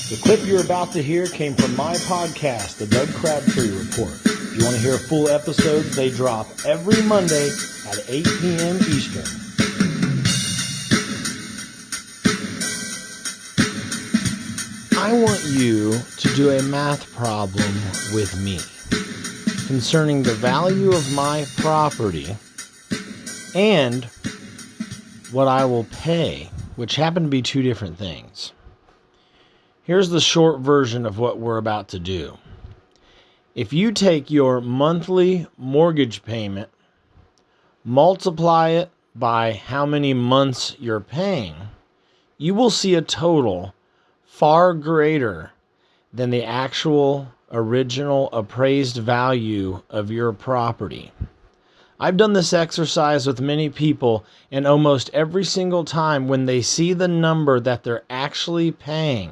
The clip you're about to hear came from my podcast, The Doug Crabtree Report. If you want to hear full episodes, they drop every Monday at 8 p.m. Eastern. I want you to do a math problem with me concerning the value of my property and what I will pay, which happen to be two different things. Here's the short version of what we're about to do. If you take your monthly mortgage payment, multiply it by how many months you're paying, you will see a total far greater than the actual original appraised value of your property. I've done this exercise with many people, and almost every single time when they see the number that they're actually paying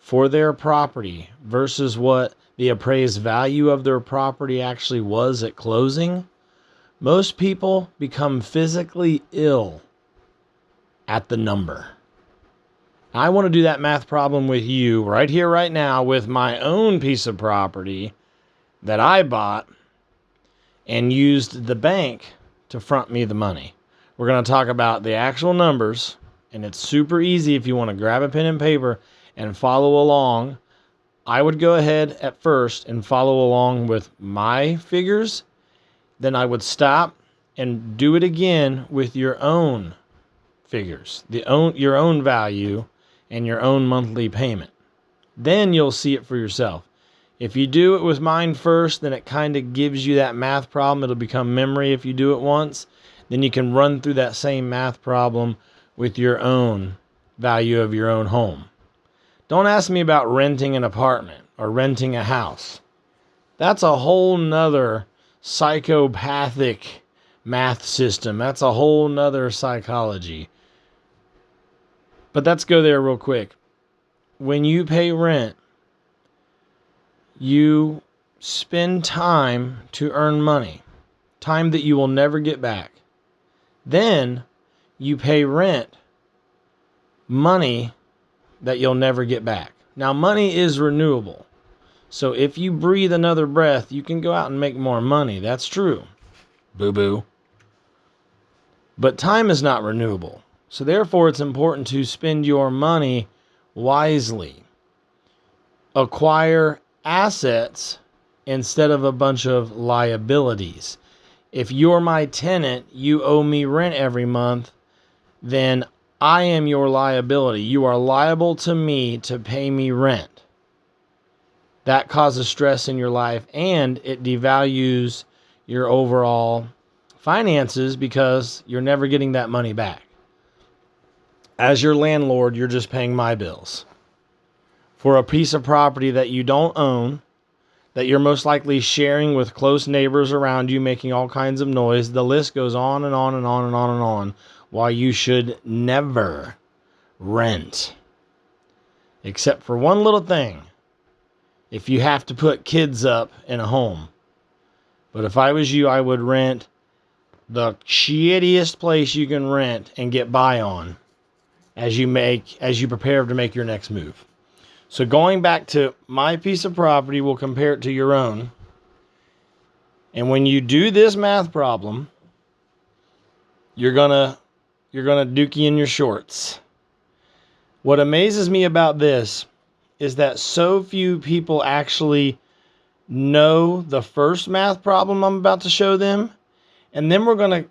for their property versus what the appraised value of their property actually was at closing, most people become physically ill at the number. I want to do that math problem with you right here, right now, with my own piece of property that I bought and used the bank to front me the money. We're going to talk about the actual numbers, and it's super easy if you want to grab a pen and paper and follow along. I would go ahead at first and follow along with my figures. Then I would stop and do it again with your own figures, your own value and your own monthly payment. Then you'll see it for yourself. If you do it with mine first, then it kind of gives you that math problem. It'll become memory if you do it once. Then you can run through that same math problem with your own value of your own home. Don't ask me about renting an apartment or renting a house. That's a whole nother psychopathic math system. That's a whole nother psychology. But let's go there real quick. When you pay rent, you spend time to earn money, time that you will never get back. Then you pay rent, money that you'll never get back. Now, money is renewable. So if you breathe another breath, you can go out and make more money. That's true. Boo-boo. But time is not renewable. So therefore, it's important to spend your money wisely. Acquire assets instead of a bunch of liabilities. If you're my tenant, you owe me rent every month, then I am your liability. You are liable to me to pay me rent. That causes stress in your life, and it devalues your overall finances because you're never getting that money back. As your landlord, you're just paying my bills for a piece of property that you don't own, that you're most likely sharing with close neighbors around you, making all kinds of noise. The list goes on and on and on and on and on. Why you should never rent. Except for one little thing. If you have to put kids up in a home. But if I was you, I would rent the shittiest place you can rent and get by on as you prepare to make your next move. So going back to my piece of property, we'll compare it to your own. And when you do this math problem, you're gonna dookie in your shorts. What amazes me about this is that so few people actually know the first math problem I'm about to show them. And then we're going to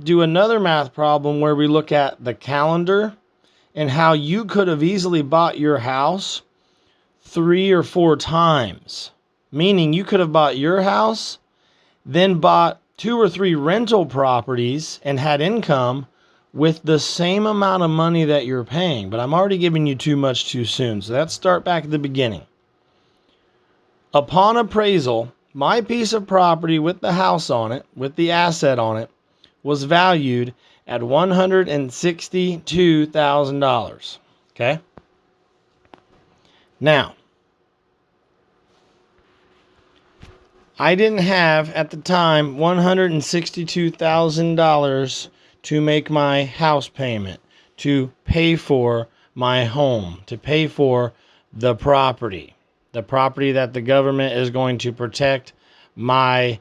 do another math problem where we look at the calendar and how you could have easily bought your house 3 or 4 times. Meaning you could have bought your house, then bought 2 or 3 rental properties and had income with the same amount of money that you're paying. But I'm already giving you too much too soon. So let's start back at the beginning. Upon appraisal, my piece of property with the house on it, with the asset on it, was valued at $162,000. Okay? Now, I didn't have, at the time, $162,000 to make my house payment, to pay for my home, to pay for the property that the government is going to protect my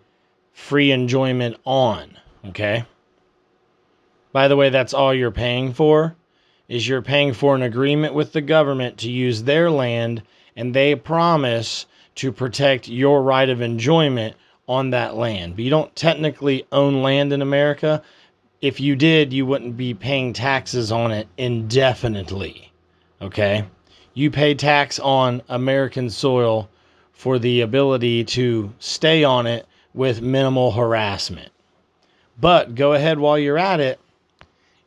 free enjoyment on. Okay? By the way, that's all you're paying for, is you're paying for an agreement with the government to use their land, and they promise to protect your right of enjoyment on that land. But you don't technically own land in America. If you did, you wouldn't be paying taxes on it indefinitely. Okay? You pay tax on American soil for the ability to stay on it with minimal harassment. But go ahead while you're at it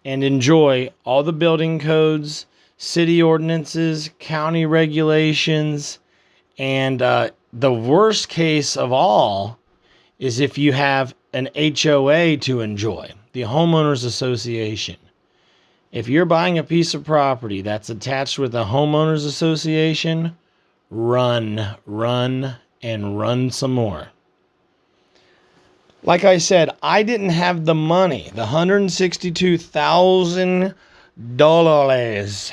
and enjoy all the building codes, city ordinances, county regulations, and the worst case of all is if you have an HOA to enjoy, the Homeowners Association. If you're buying a piece of property that's attached with a Homeowners Association, run, and run some more. Like I said, I didn't have the money, the $162,000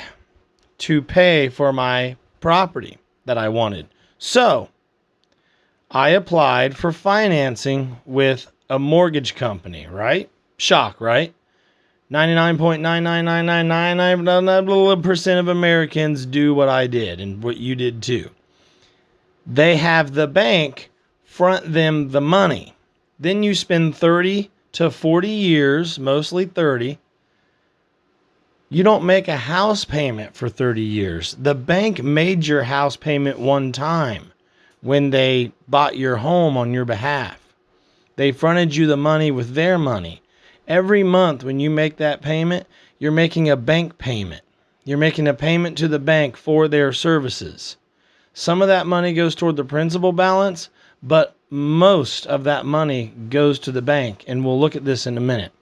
to pay for my property that I wanted. So I applied for financing with a mortgage company, right? Shock, right? 99.99999% of Americans do what I did and what you did too. They have the bank front them the money. Then you spend 30 to 40 years, mostly 30. You don't make a house payment for 30 years. The bank made your house payment one time when they bought your home on your behalf. They fronted you the money with their money. Every month when you make that payment, you're making a bank payment. You're making a payment to the bank for their services. Some of that money goes toward the principal balance, but most of that money goes to the bank, and we'll look at this in a minute.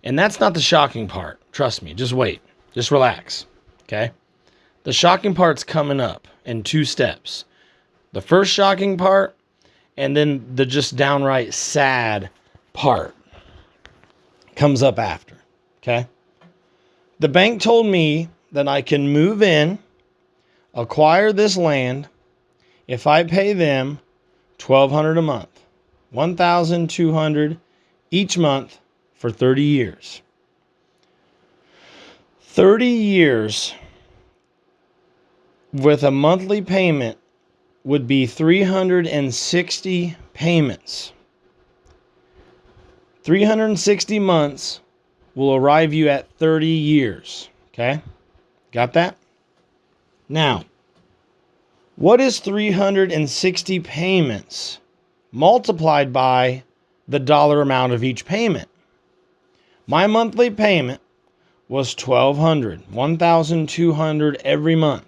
And that's not the shocking part. Trust me, just wait. Just relax, okay? The shocking part's coming up in 2 steps. The first shocking part, and then the just downright sad part comes up after, okay? The bank told me that I can move in, acquire this land, if I pay them $1,200 a month, $1,200 each month for 30 years. 30 years with a monthly payment would be 360 payments. 360 months will arrive you at 30 years. Okay? Got that? Now, what is 360 payments multiplied by the dollar amount of each payment? My monthly payment was $1,200, $1,200 every month.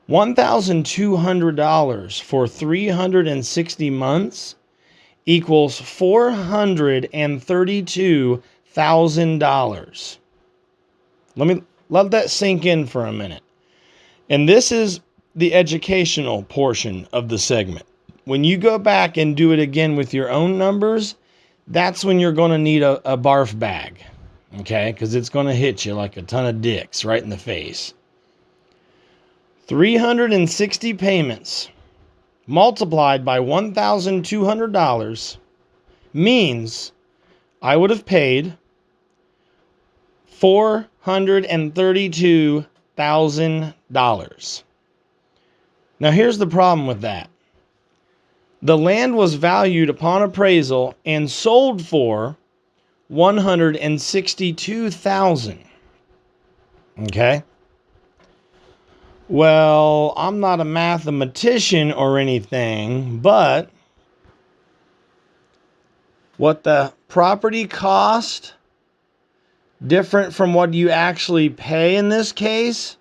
$1,200 for 360 months equals $432,000. Let that sink in for a minute. And this is the educational portion of the segment. When you go back and do it again with your own numbers, that's when you're going to need a barf bag. Okay? Because it's going to hit you like a ton of dicks right in the face. 360 payments multiplied by $1,200 means I would have paid $432,000. Now here's the problem with that. The land was valued upon appraisal and sold for $162,000. Okay? Well, I'm not a mathematician or anything, but what the property cost, different from what you actually pay in this case,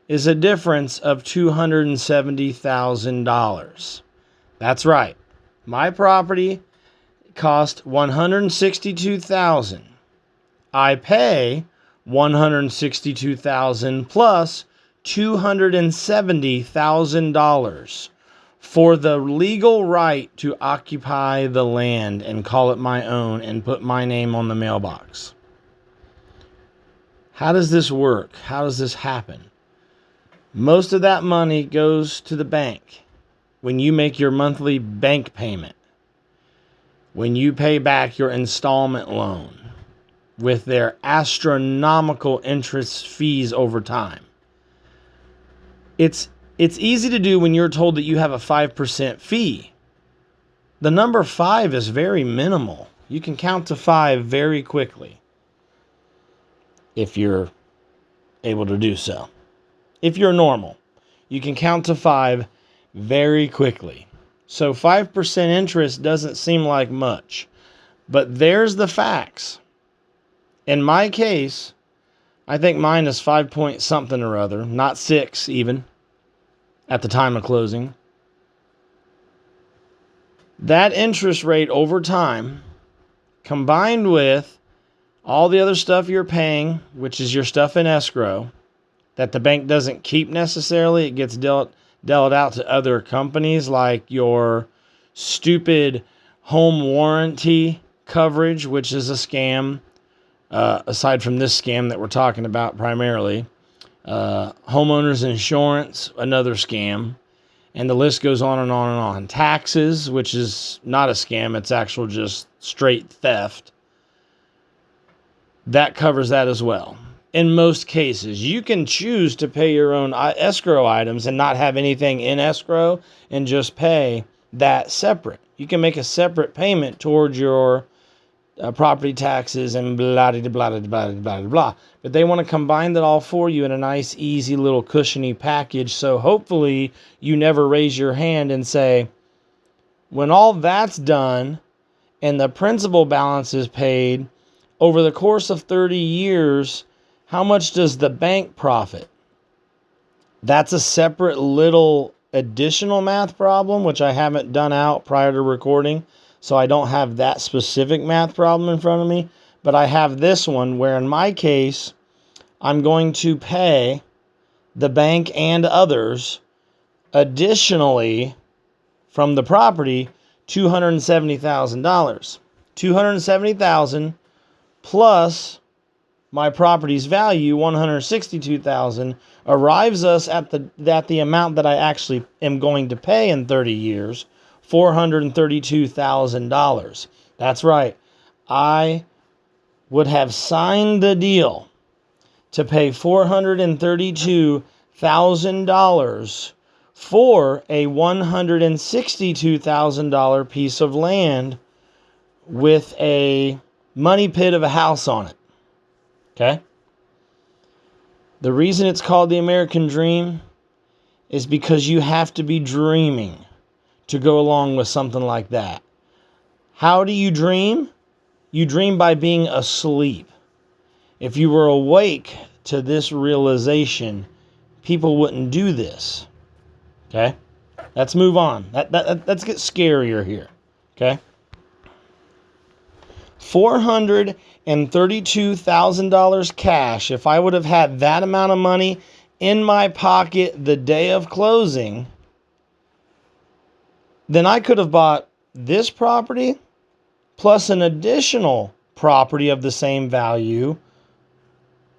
is a difference of $270,000. That's right. My property cost $162,000. I pay $162,000 plus $270,000 for the legal right to occupy the land and call it my own and put my name on the mailbox. How does this work? How does this happen? Most of that money goes to the bank when you make your monthly bank payment, when you pay back your installment loan with their astronomical interest fees over time. It's easy to do when you're told that you have a 5% fee. The number 5 is very minimal. You can count to 5 very quickly if you're able to do so. If you're normal, you can count to 5 very quickly. So 5% interest doesn't seem like much, but there's the facts. In my case, I think mine is 5 point something or other, not 6 even, at the time of closing. That interest rate over time, combined with all the other stuff you're paying, which is your stuff in escrow, that the bank doesn't keep necessarily, it gets dealt out to other companies, like your stupid home warranty coverage, which is a scam, aside from this scam that we're talking about primarily. Homeowners insurance, another scam. And the list goes on and on and on. Taxes, which is not a scam, it's actual just straight theft. That covers that as well. In most cases, you can choose to pay your own escrow items and not have anything in escrow and just pay that separate. You can make a separate payment towards your property taxes and blah, blah, blah, blah, blah, blah. But they want to combine that all for you in a nice, easy little cushiony package. So hopefully you never raise your hand and say, when all that's done and the principal balance is paid over the course of 30 years, how much does the bank profit? That's a separate little additional math problem, which I haven't done out prior to recording. So I don't have that specific math problem in front of me, but I have this one where in my case, I'm going to pay the bank and others additionally from the property $270,000. $270,000 plus my property's value, $162,000, arrives us at the amount that I actually am going to pay in 30 years, $432,000. That's right. I would have signed the deal to pay $432,000 for a $162,000 piece of land with a money pit of a house on it. Okay? The reason it's called the American Dream is because you have to be dreaming to go along with something like that. How do you dream? You dream by being asleep. If you were awake to this realization, people wouldn't do this. Okay? Let's move on. Let's get scarier here. Okay? $432,000 cash. If I would have had that amount of money in my pocket the day of closing, then I could have bought this property plus an additional property of the same value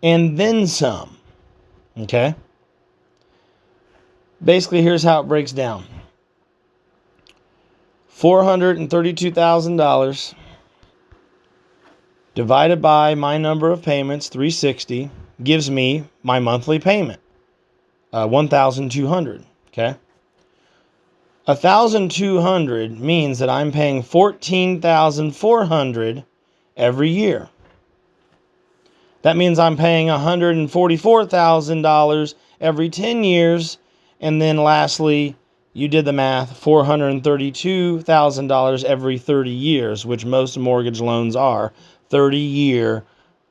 and then some. Okay? Basically, here's how it breaks down. $432,000 divided by my number of payments, 360, gives me my monthly payment, $1,200. Okay? $1,200 means that I'm paying $14,400 every year. That means I'm paying $144,000 every 10 years. And then lastly, you did the math, $432,000 every 30 years, which most mortgage loans are 30-year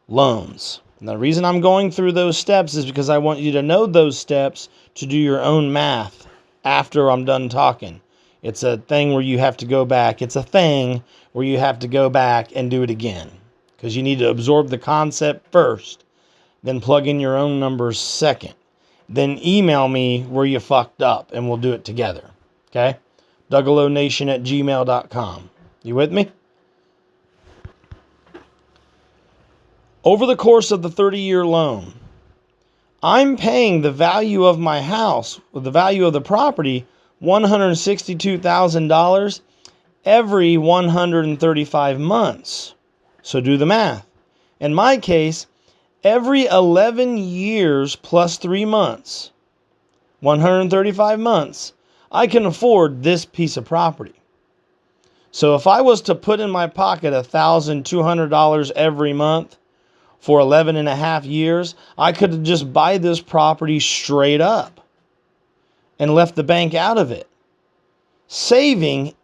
loans. And the reason I'm going through those steps is because I want you to know those steps to do your own math after I'm done talking. It's a thing where you have to go back. It's a thing where you have to go back and do it again. Because you need to absorb the concept first, then plug in your own numbers second. Then email me where you fucked up and we'll do it together. Okay? DougaloNation@gmail.com. You with me? Over the course of the 30-year loan, I'm paying the value of my house, the value of the property, $162,000 every 135 months. So do the math. In my case, every 11 years plus 3 months, 135 months, I can afford this piece of property. So if I was to put in my pocket $1,200 every month for 11 and a half years, I could just buy this property straight up and left the bank out of it.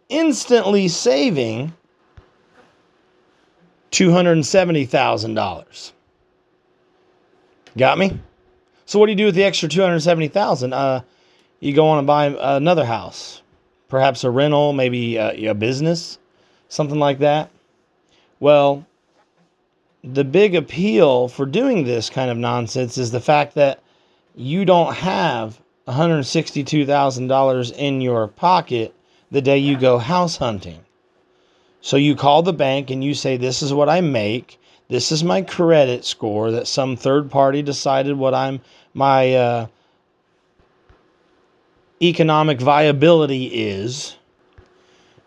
Instantly saving $270,000. Got me? So what do you do with the extra $270,000? You go on and buy another house, perhaps a rental, maybe a business, something like that. Well, the big appeal for doing this kind of nonsense is the fact that you don't have $162,000 in your pocket the day you go house hunting. So you call the bank and you say, this is what I make. This is my credit score that some third party decided what my economic viability is.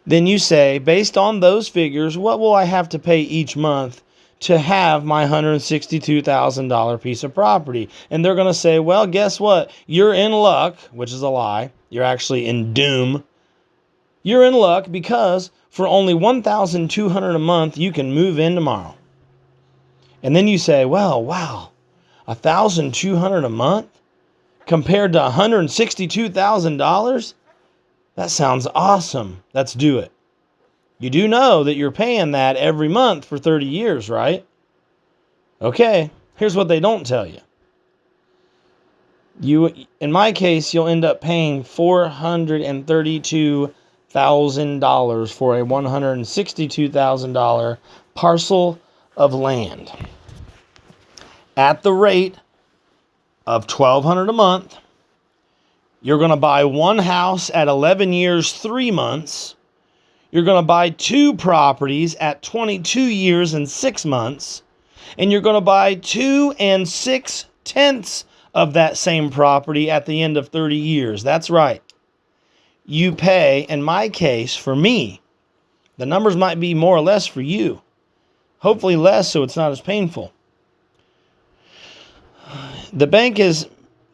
Then you say, based on those figures, what will I have to pay each month to have my $162,000 piece of property? And they're going to say, well, guess what? You're in luck, which is a lie. You're actually in doom. You're in luck because for only $1,200 a month, you can move in tomorrow. And then you say, well, wow, $1,200 a month compared to $162,000? That sounds awesome. Let's do it. You do know that you're paying that every month for 30 years, right? Okay, here's what they don't tell you. In my case, you'll end up paying $432,000 for a $162,000 parcel of land at the rate of $1,200 a month. You're going to buy one house at 11 years, 3 months. You're going to buy 2 properties at 22 years and 6 months. And you're going to buy 2 6/10 of that same property at the end of 30 years. That's right. You pay, in my case, for me, the numbers might be more or less for you. Hopefully less, so it's not as painful. The bank is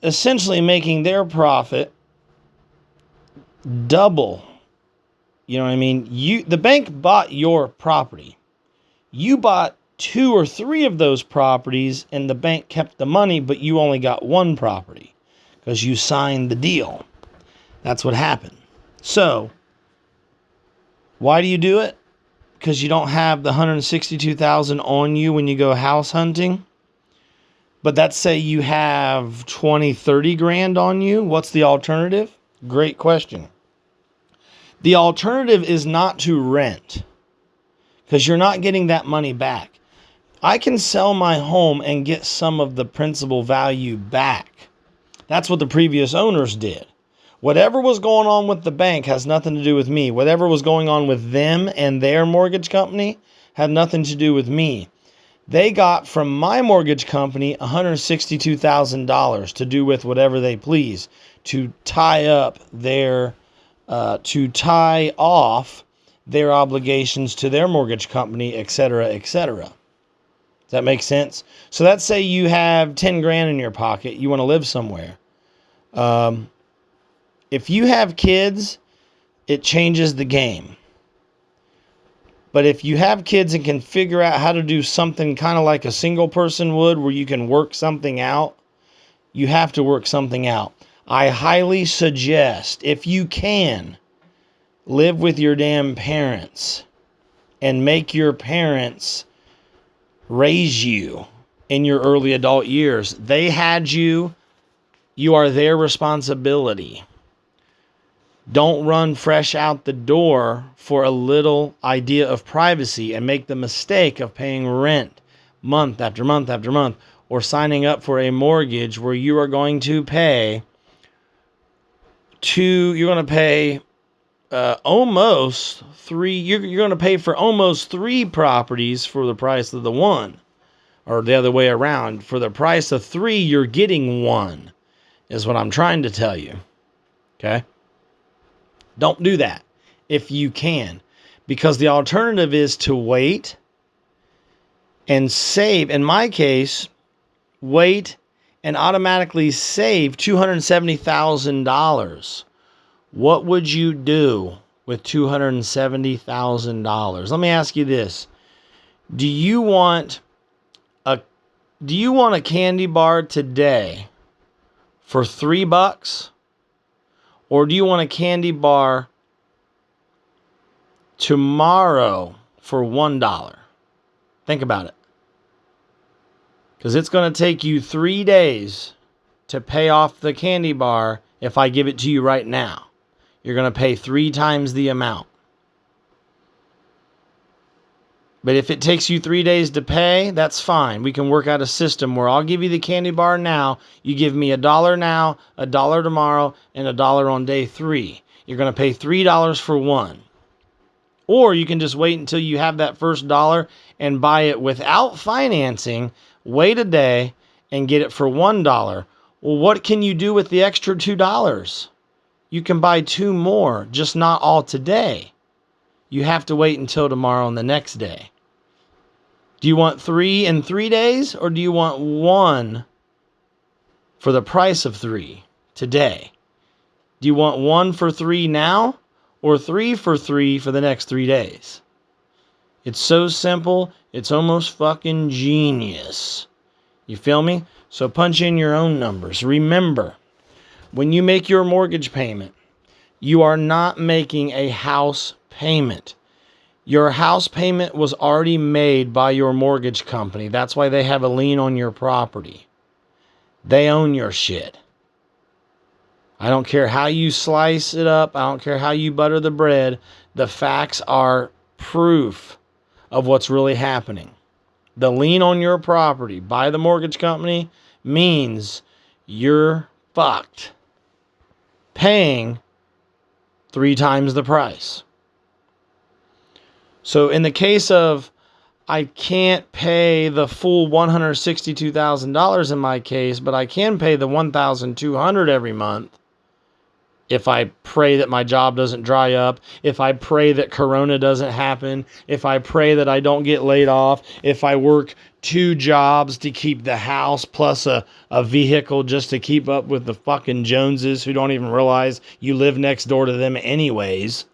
essentially making their profit double. You know what I mean? The bank bought your property. You bought 2 or 3 of those properties, and the bank kept the money, but you only got 1 property because you signed the deal. That's what happened. So, why do you do it? Because you don't have the $162,000 on you when you go house hunting. But let's say you have 20, 30 grand on you. What's the alternative? Great question. The alternative is not to rent, because you're not getting that money back. I can sell my home and get some of the principal value back. That's what the previous owners did. Whatever was going on with the bank has nothing to do with me. Whatever was going on with them and their mortgage company had nothing to do with me. They got from my mortgage company $162,000 to do with whatever they please, to tie off their obligations to their mortgage company, etc., etc. Does that make sense? So let's say you have 10 grand in your pocket. You want to live somewhere. If you have kids, it changes the game. But if you have kids and can figure out how to do something kind of like a single person would, where you can work something out, you have to work something out. I highly suggest, if you can, live with your damn parents and make your parents raise you in your early adult years. They had you. You are their responsibility. Don't run fresh out the door for a little idea of privacy and make the mistake of paying rent month after month after month, or signing up for a mortgage where you are going to pay almost 3 properties for the price of the one, or the other way around. For the price of 3, you're getting 1, is what I'm trying to tell you. Okay? Don't do that if you can, because the alternative is to wait and save. In my case, wait and automatically save $270,000. What would you do with $270,000? Let me ask you this. Do you want a candy bar today for $3? Or do you want a candy bar tomorrow for $1? Think about it. Because it's going to take you 3 days to pay off the candy bar if I give it to you right now. You're going to pay 3 times the amount. But if it takes you 3 days to pay, that's fine. We can work out a system where I'll give you the candy bar now. You give me $1 now, $1 tomorrow, and $1 on day 3. You're going to pay $3 for 1. Or you can just wait until you have that first dollar and buy it without financing, wait a day, and get it for $1. Well, what can you do with the extra $2? You can buy 2 more, just not all today. You have to wait until tomorrow and the next day. Do you want 3 in 3 days, or do you want 1 for the price of 3 today? Do you want 1 for 3 now, or 3 for 3 for the next 3 days? It's so simple, it's almost fucking genius. You feel me? So punch in your own numbers. Remember, when you make your mortgage payment, you are not making a house payment. Your house payment was already made by your mortgage company. That's why they have a lien on your property. They own your shit. I don't care how you slice it up. I don't care how you butter the bread. The facts are proof of what's really happening. The lien on your property by the mortgage company means you're fucked paying 3 times the price. So in the case of I can't pay the full $162,000 in my case, but I can pay the $1,200 every month if I pray that my job doesn't dry up, if I pray that Corona doesn't happen, if I pray that I don't get laid off, if I work 2 jobs to keep the house plus a vehicle just to keep up with the fucking Joneses who don't even realize you live next door to them anyways.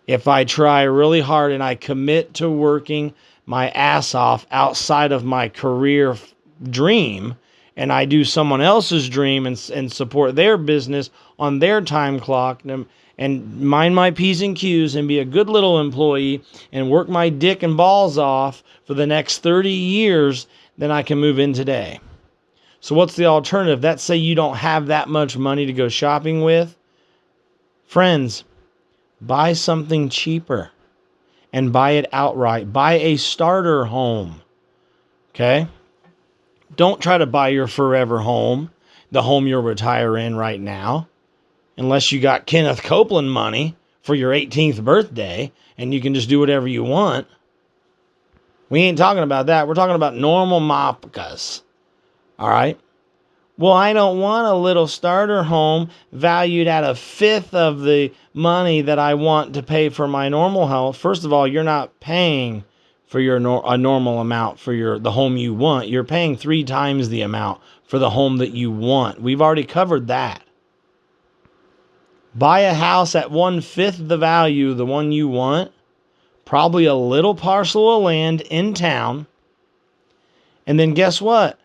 If I try really hard and I commit to working my ass off outside of my career dream, and I do someone else's dream and support their business on their time clock and mind my P's and Q's and be a good little employee and work my dick and balls off for the next 30 years, then I can move in today. So what's the alternative? Let's say you don't have that much money to go shopping with. Friends, buy something cheaper and buy it outright. Buy a starter home. Okay? Don't try to buy your forever home, the home you'll retire in right now, unless you got Kenneth Copeland money for your 18th birthday and you can just do whatever you want. We ain't talking about that. We're talking about normal mopkas. All right? Well, I don't want a little starter home valued at 1/5 of the money that I want to pay for my normal house. First of all, you're not paying for a normal amount for the home you want. You're paying 3 times the amount for the home that you want. We've already covered that. Buy a house at 1/5 the value, the one you want, probably a little parcel of land in town. And then guess what?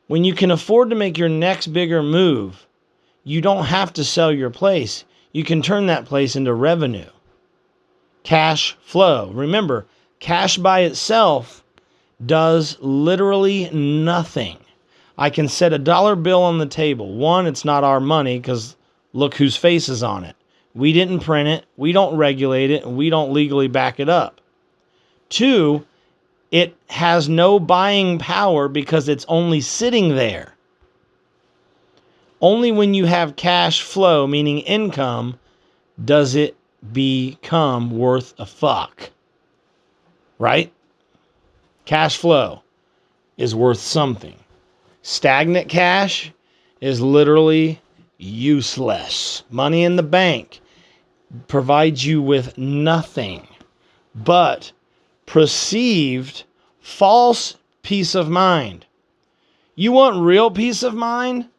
When you can afford to make your next bigger move, you don't have to sell your place. You can turn that place into revenue. Cash flow. Remember, cash by itself does literally nothing. I can set a dollar bill on the table. 1, it's not our money because look whose face is on it. We didn't print it. We don't regulate it. And we don't legally back it up. 2, it has no buying power because it's only sitting there. Only when you have cash flow, meaning income, does it become worth a fuck. Right? Cash flow. is worth something. Stagnant cash is literally useless. Money in the bank provides you with nothing but perceived false peace of mind. You want real peace of mind?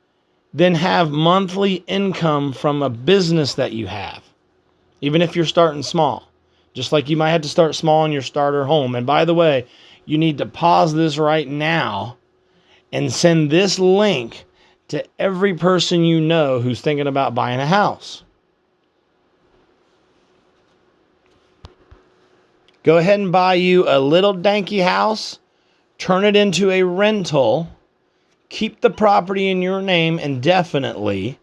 Then have monthly income from a business that you have, even if you're starting small. Just like you might have to start small in your starter home. And by the way, you need to pause this right now and send this link to every person you know who's thinking about buying a house. Go ahead and buy you a little danky house, turn it into a rental, keep the property in your name indefinitely.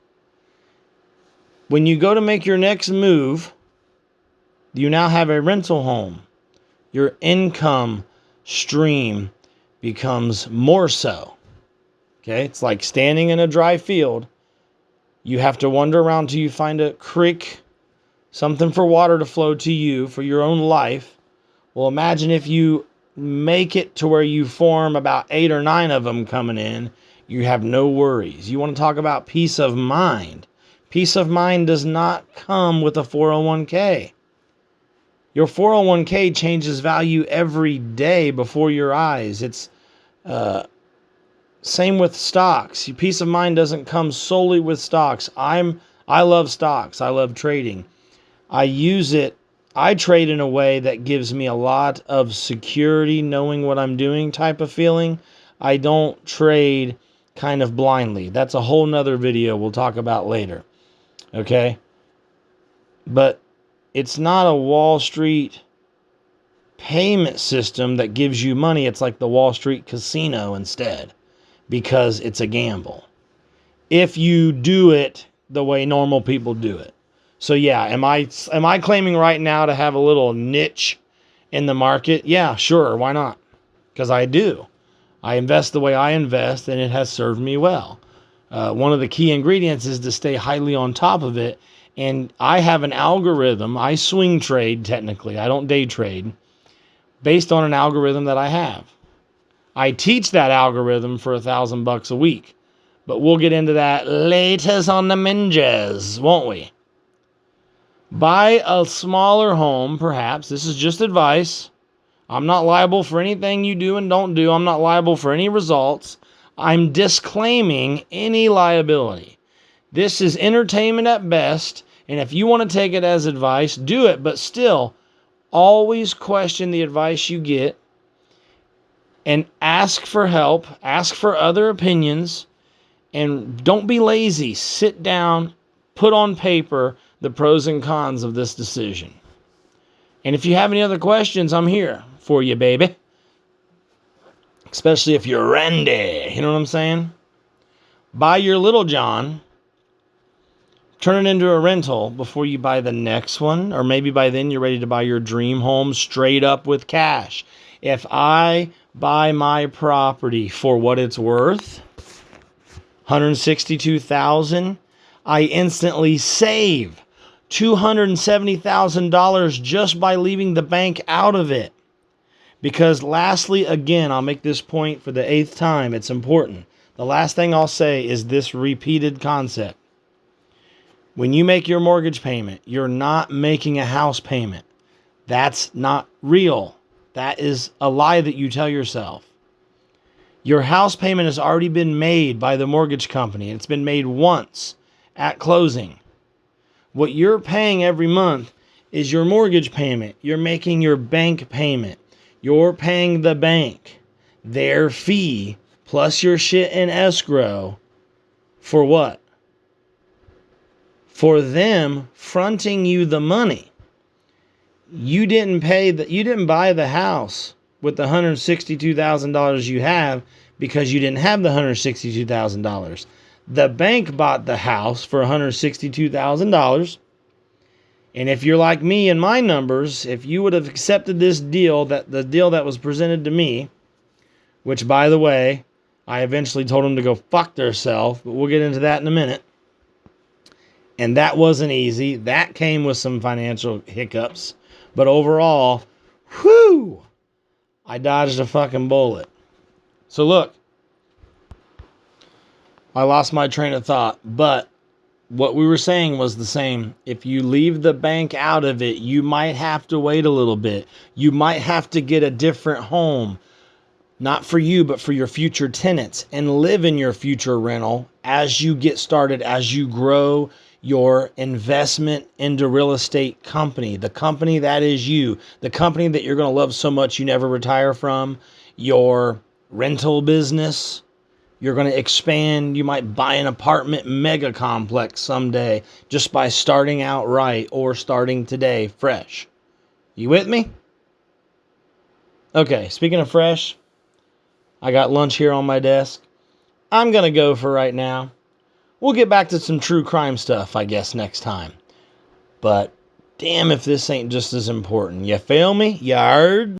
When you go to make your next move, you now have a rental home. Your income stream becomes more so. Okay, it's like standing in a dry field. You have to wander around till you find a creek, something for water to flow to you for your own life. Well, imagine if you make it to where you form about 8 or 9 of them coming in. You have no worries. You want to talk about peace of mind. Peace of mind does not come with a 401k. Your 401k changes value every day before your eyes. It's same with stocks. Peace of mind doesn't come solely with stocks. I love stocks. I love trading. I use it. I trade in a way that gives me a lot of security, knowing what I'm doing type of feeling. I don't trade kind of blindly. That's a whole nother video we'll talk about later. Okay? But it's not a Wall Street payment system that gives you money. It's like the Wall Street casino instead, because it's a gamble. If you do it the way normal people do it. So yeah, am I claiming right now to have a little niche in the market? Yeah, sure, why not? Because I do. I invest the way I invest, and it has served me well. One of the key ingredients is to stay highly on top of it. And I have an algorithm. I swing trade technically. I don't day trade based on an algorithm that I have. I teach that algorithm for $1,000 a week, but we'll get into that later on the minjas, won't we? Buy a smaller home, perhaps. This is just advice. I'm not liable for anything you do and don't do. I'm not liable for any results. I'm disclaiming any liability. This is entertainment at best, and if you want to take it as advice, do it, but still, always question the advice you get and ask for help, ask for other opinions, and don't be lazy. Sit down, put on paper the pros and cons of this decision. And if you have any other questions, I'm here for you, baby. Especially if you're Randy. You know what I'm saying? Buy your little John. Turn it into a rental before you buy the next one. Or maybe by then you're ready to buy your dream home straight up with cash. If I buy my property for what it's worth, $162,000, I instantly save $270,000 just by leaving the bank out of it. Because lastly, again, I'll make this point for the 8th time. It's important. The last thing I'll say is this repeated concept. When you make your mortgage payment, you're not making a house payment. That's not real. That is a lie that you tell yourself. Your house payment has already been made by the mortgage company. It's been made once at closing. What you're paying every month is your mortgage payment. You're making your bank payment. You're paying the bank their fee plus your shit in escrow for what? For them fronting you the money. You didn't buy the house with the $162,000 you have because you didn't have the $162,000. The bank bought the house for $162,000. And if you're like me and my numbers, if you would have accepted this deal, the deal that was presented to me, which by the way, I eventually told them to go fuck theirself, but we'll get into that in a minute. And that wasn't easy. That came with some financial hiccups. But overall, whew, I dodged a fucking bullet. So look, I lost my train of thought, but what we were saying was the same. If you leave the bank out of it, you might have to wait a little bit. You might have to get a different home, not for you, but for your future tenants, and live in your future rental as you get started, as you grow your investment into real estate company, the company that is you, the company that you're going to love so much you never retire from, your rental business. You're going to expand. You might buy an apartment mega complex someday just by starting out right or starting today fresh. You with me? Okay, speaking of fresh, I got lunch here on my desk. I'm going to go for right now. We'll get back to some true crime stuff, I guess, next time. But damn if this ain't just as important. You feel me? You heard?